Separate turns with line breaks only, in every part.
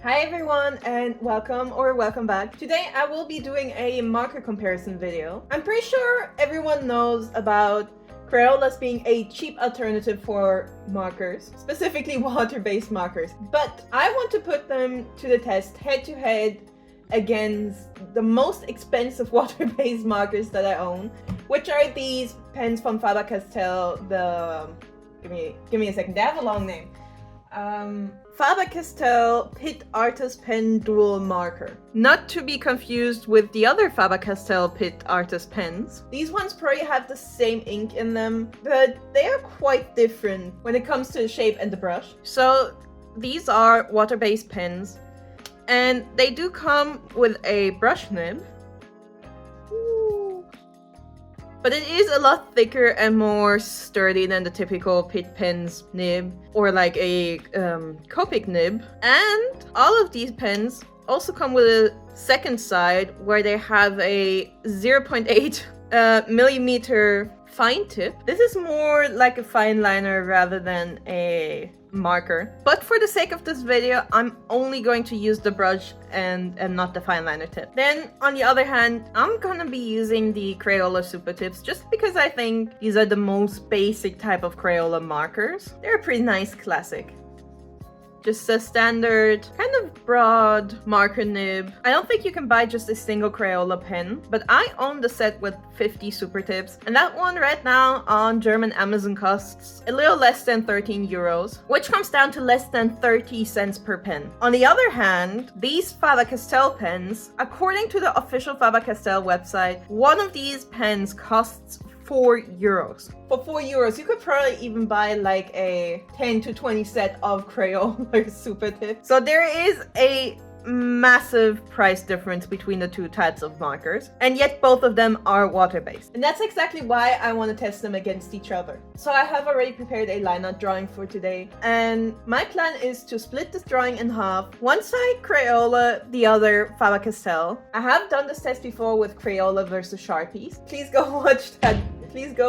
Hi everyone and welcome back. Today I will be doing a marker comparison video. I'm pretty sure everyone knows about Crayolas being a cheap alternative for markers, specifically water-based markers. But I want to put them to the test head to head against the most expensive water-based markers that I own, which are these pens from Faber-Castell. Give me a second, they have a long name. Faber-Castell Pitt Artist Pen Dual Marker. Not to be confused with the other Faber-Castell Pitt Artist pens. These ones probably have the same ink in them, but they are quite different when it comes to the shape and the brush. So these are water-based pens, and they do come with a brush nib. But it is a lot thicker and more sturdy than the typical Pitt pen's nib, or like a Copic nib. And all of these pens also come with a second side where they have a 0.8 millimeter fine tip. This is more like a fine liner rather than a marker. But for the sake of this video, I'm only going to use the brush and not the fine liner tip. Then on the other hand, I'm gonna be using the Crayola SuperTips just because I think these are the most basic type of Crayola markers. They're a pretty nice classic. Just a standard, kind of broad marker nib. I don't think you can buy just a single Crayola pen, but I own the set with 50 super tips, and that one right now on German Amazon costs a little less than 13 euros, which comes down to less than 30 cents per pen. On the other hand, these Faber-Castell pens, according to the official Faber-Castell website, one of these pens costs 4 euros. For 4 euros, you could probably even buy like a 10 to 20 set of Crayola Super Tips. So there is a massive price difference between the two types of markers, and yet both of them are water-based. And that's exactly why I want to test them against each other. So I have already prepared a line art drawing for today, and my plan is to split this drawing in half. One side Crayola, the other Faber-Castell. I have done this test before with Crayola versus Sharpies. Please go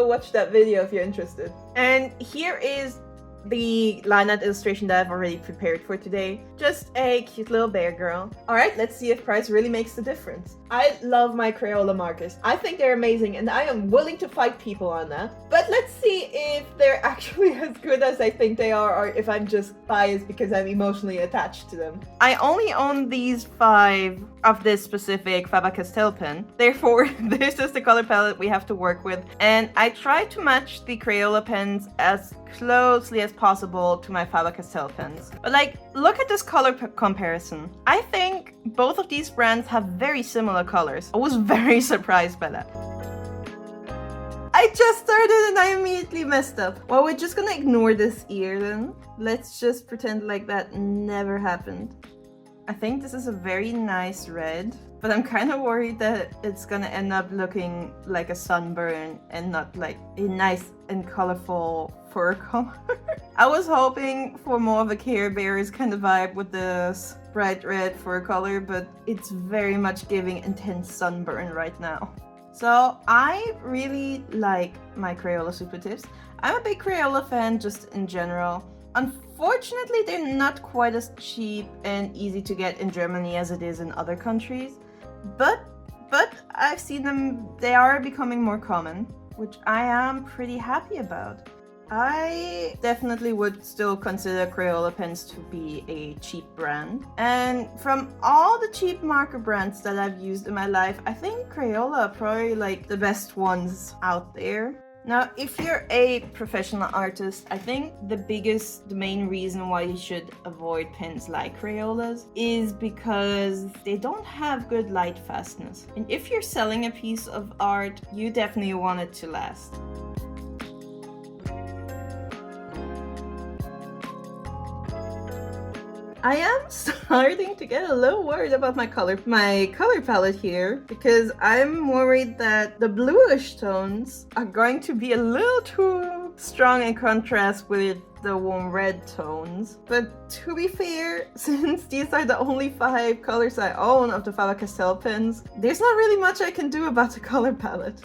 watch that video if you're interested. And here is the line art illustration that I've already prepared for today. Just a cute little bear girl. Alright, let's see if price really makes the difference. I love my Crayola markers. I think they're amazing and I am willing to fight people on that. But let's see if they're actually as good as I think they are, or if I'm just biased because I'm emotionally attached to them. I only own these 5 of this specific Faber-Castell pen. Therefore, this is the color palette we have to work with. And I try to match the Crayola pens as closely as possible to my Faber-Castell pens. But like, look at this color comparison. I think both of these brands have very similar colors. I was very surprised by that. I just started and I immediately messed up. Well, we're just gonna ignore this ear then. Let's just pretend like that never happened. I think this is a very nice red, but I'm kind of worried that it's gonna end up looking like a sunburn and not like a nice and colorful fur color. I was hoping for more of a Care Bears kind of vibe with this bright red fur color, but it's very much giving intense sunburn right now. So I really like my Crayola SuperTips. I'm a big Crayola fan just in general. Unfortunately, they're not quite as cheap and easy to get in Germany as it is in other countries, but I've seen them, they are becoming more common, which I am pretty happy about. I definitely would still consider Crayola pens to be a cheap brand. And from all the cheap marker brands that I've used in my life, I think Crayola are probably like the best ones out there. Now, if you're a professional artist, I think the main reason why you should avoid pens like Crayolas is because they don't have good light fastness. And if you're selling a piece of art, you definitely want it to last. I am starting to get a little worried about my color palette here, because I'm worried that the bluish tones are going to be a little too strong in contrast with the warm red tones. But to be fair, since these are the only 5 colors I own of the Faber-Castell pens, there's not really much I can do about the color palette.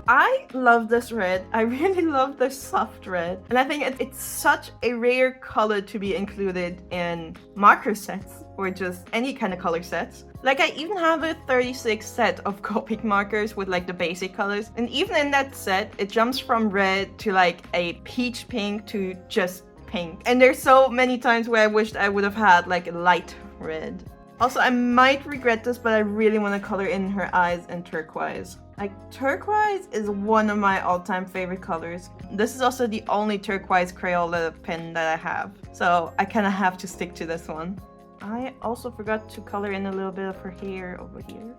I love this red. I really love the soft red. And I think it's such a rare color to be included in marker sets or just any kind of color sets. Like I even have a 36 set of Copic markers with like the basic colors. And even in that set, it jumps from red to like a peach pink to just pink. And there's so many times where I wished I would have had like a light red. Also, I might regret this, but I really want to color in her eyes in turquoise. Like, turquoise is one of my all-time favorite colors. This is also the only turquoise Crayola pen that I have, so I kind of have to stick to this one. I also forgot to color in a little bit of her hair over here.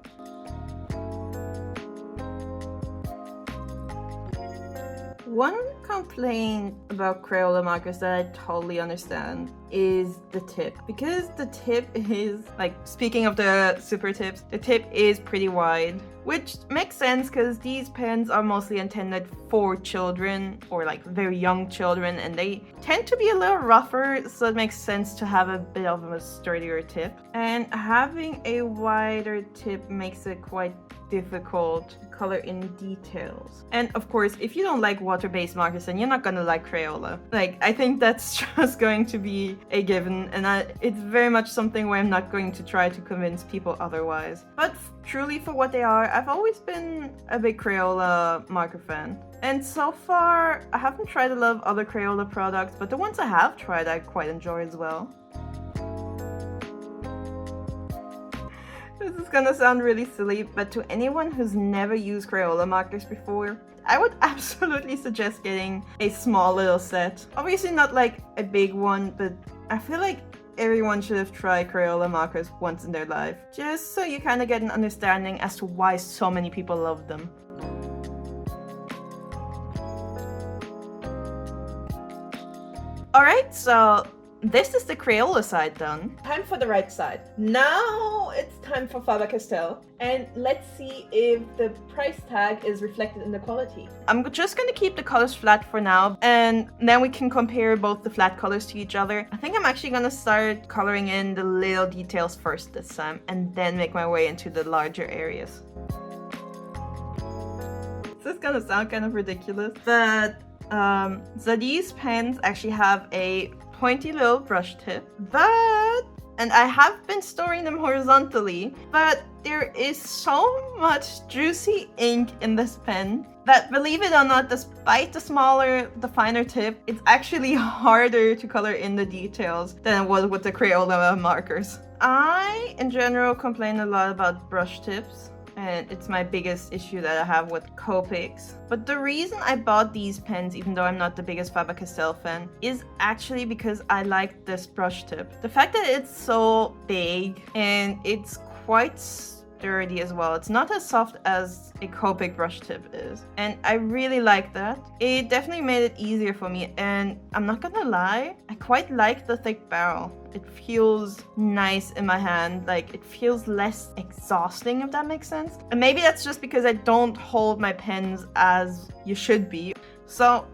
One complaint about Crayola markers that I totally understand is the tip. Because the tip is, like, speaking of the SuperTips, the tip is pretty wide. Which makes sense because these pens are mostly intended for children or like very young children, and they tend to be a little rougher, so it makes sense to have a bit of a sturdier tip. And having a wider tip makes it quite difficult to color in details. And of course, if you don't like water-based markers, then you're not gonna like Crayola. Like, I think that's just going to be a given, and it's very much something where I'm not going to try to convince people otherwise. But truly, for what they are, I've always been a big Crayola marker fan. And so far, I haven't tried a lot of other Crayola products, but the ones I have tried I quite enjoy as well. This is gonna sound really silly, but to anyone who's never used Crayola markers before, I would absolutely suggest getting a small little set. Obviously not like a big one, but I feel like everyone should have tried Crayola markers once in their life, just so you kind of get an understanding as to why so many people love them. Alright, so this is the Crayola side done. Time for the right side. Now it's time for Faber-Castell, and let's see if the price tag is reflected in the quality. I'm just gonna keep the colors flat for now, and then we can compare both the flat colors to each other. I think I'm actually gonna start coloring in the little details first this time, and then make my way into the larger areas. This is gonna sound kind of ridiculous, but so these pens actually have a pointy little brush tip, and I have been storing them horizontally, but there is so much juicy ink in this pen that, believe it or not, despite the finer tip, it's actually harder to color in the details than it was with the Crayola markers. I, in general, complain a lot about brush tips, and it's my biggest issue that I have with Copics. But the reason I bought these pens, even though I'm not the biggest Faber-Castell fan, is actually because I like this brush tip. The fact that it's so big and it's quite sturdy as well. It's not as soft as a Copic brush tip is, and I really like that. It definitely made it easier for me, and I'm not gonna lie, I quite like the thick barrel. It feels nice in my hand, like it feels less exhausting, if that makes sense. And maybe that's just because I don't hold my pens as you should be. So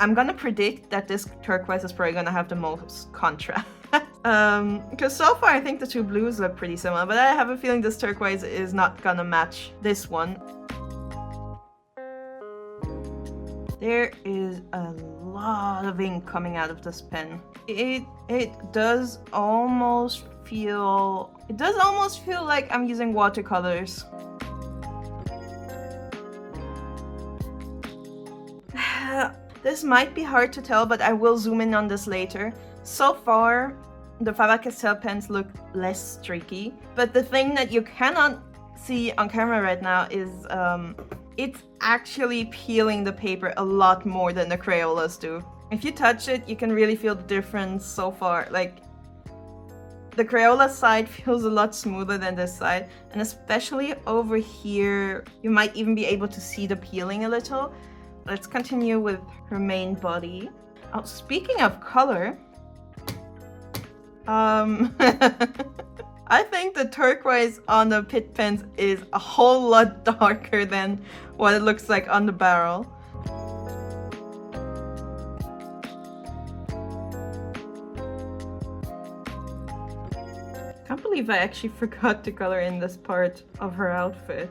I'm gonna predict that this turquoise is probably gonna have the most contrast. Because so far I think the two blues look pretty similar, but I have a feeling this turquoise is not gonna match this one. There is a lot of ink coming out of this pen. It does almost feel like I'm using watercolors. This might be hard to tell, but I will zoom in on this later. So far, the Faber-Castell pens look less streaky, but the thing that you cannot see on camera right now is it's actually peeling the paper a lot more than the Crayolas do. If you touch it, you can really feel the difference so far. Like, the Crayola side feels a lot smoother than this side, and especially over here, you might even be able to see the peeling a little. Let's continue with her main body. Oh, speaking of color, I think the turquoise on the Pitt pens is a whole lot darker than what it looks like on the barrel. I can't believe I actually forgot to color in this part of her outfit.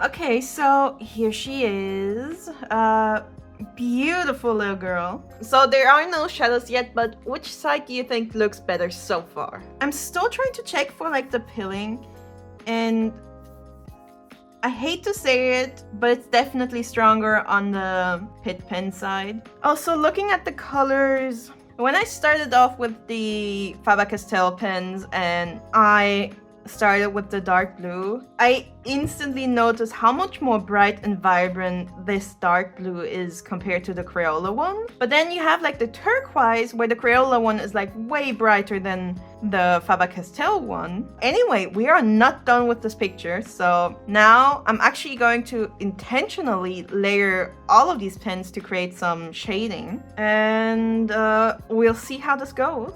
Okay, so here she is. Beautiful little girl. So there are no shadows yet, but which side do you think looks better so far? I'm still trying to check for like the pilling, and I hate to say it, but it's definitely stronger on the Pitt pen side. Also, looking at the colors, when I started off with the Faber-Castell pens and I started with the dark blue, I instantly noticed how much more bright and vibrant this dark blue is compared to the Crayola one. But then you have like the turquoise, where the Crayola one is like way brighter than the Faber-Castell one. Anyway, we are not done with this picture, so now I'm actually going to intentionally layer all of these pens to create some shading, and we'll see how this goes.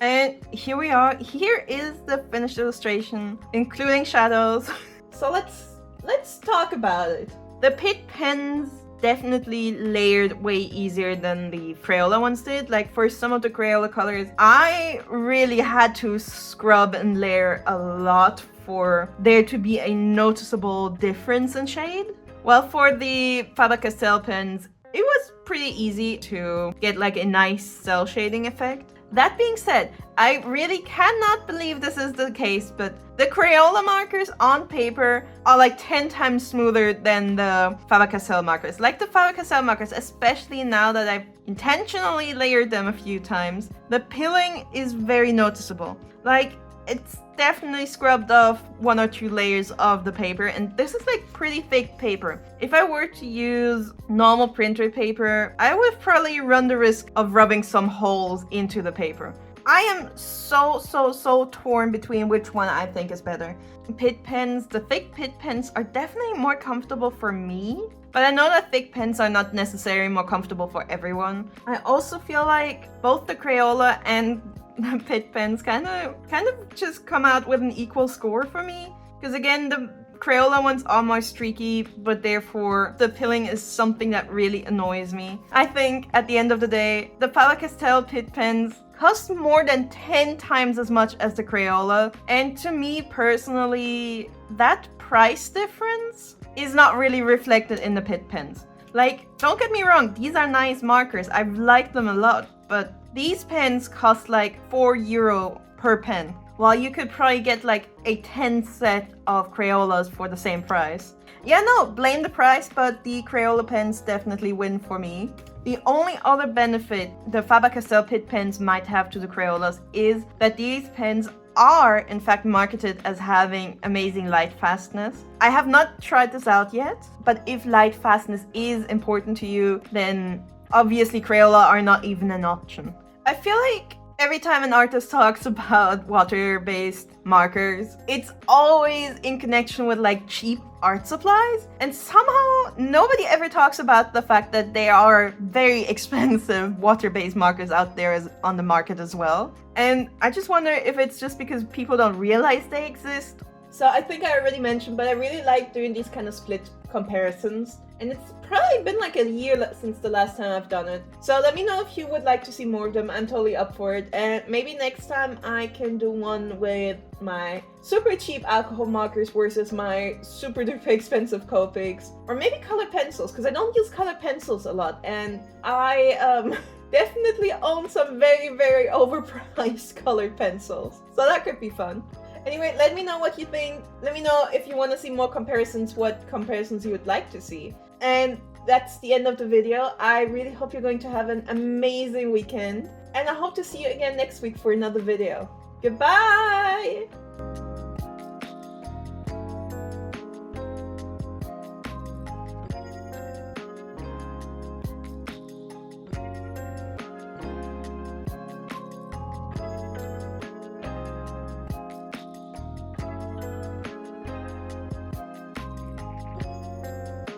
And here we are. Here is the finished illustration, including shadows. So let's talk about it. The Pitt pens definitely layered way easier than the Crayola ones did. Like for some of the Crayola colors, I really had to scrub and layer a lot for there to be a noticeable difference in shade. While for the Faber-Castell pens, it was pretty easy to get like a nice cell shading effect. That being said, I really cannot believe this is the case, but the Crayola markers on paper are like 10 times smoother than the Faber-Castell markers. Like the Faber-Castell markers, especially now that I've intentionally layered them a few times, the pilling is very noticeable. Like, it's definitely scrubbed off 1 or 2 layers of the paper, and this is like pretty thick paper. If I were to use normal printer paper, I would probably run the risk of rubbing some holes into the paper. I am so torn between which one I think is better. Pitt pens, the thick Pitt pens are definitely more comfortable for me, but I know that thick pens are not necessarily more comfortable for everyone. I also feel like both the Crayola and the Pitt pens kind of just come out with an equal score for me. Because again, the Crayola ones are more streaky, but therefore the pilling is something that really annoys me. I think at the end of the day, the Faber-Castell Pitt pens cost more than 10 times as much as the Crayola. And to me personally, that price difference is not really reflected in the Pitt pens. Like, don't get me wrong, these are nice markers. I've liked them a lot, but these pens cost like €4 per pen, while you could probably get like a 10 set of Crayolas for the same price. Yeah, no, blame the price, but the Crayola pens definitely win for me. The only other benefit the Faber-Castell Pitt pens might have to the Crayolas is that these pens are in fact marketed as having amazing light fastness. I have not tried this out yet, but if light fastness is important to you, then obviously Crayola are not even an option. I feel like every time an artist talks about water-based markers, it's always in connection with like cheap art supplies, and somehow nobody ever talks about the fact that there are very expensive water-based markers out there on the market as well. And I just wonder if it's just because people don't realize they exist. So I think I already mentioned, but I really like doing these kind of split comparisons. And it's probably been like a year since the last time I've done it. So let me know if you would like to see more of them. I'm totally up for it. And maybe next time I can do one with my super cheap alcohol markers versus my super duper expensive Copics. Or maybe colored pencils, because I don't use colored pencils a lot. And I definitely own some very overpriced colored pencils. So that could be fun. Anyway, let me know what you think. Let me know if you want to see more comparisons, what comparisons you would like to see. And that's the end of the video. I really hope you're going to have an amazing weekend. And I hope to see you again next week for another video. Goodbye!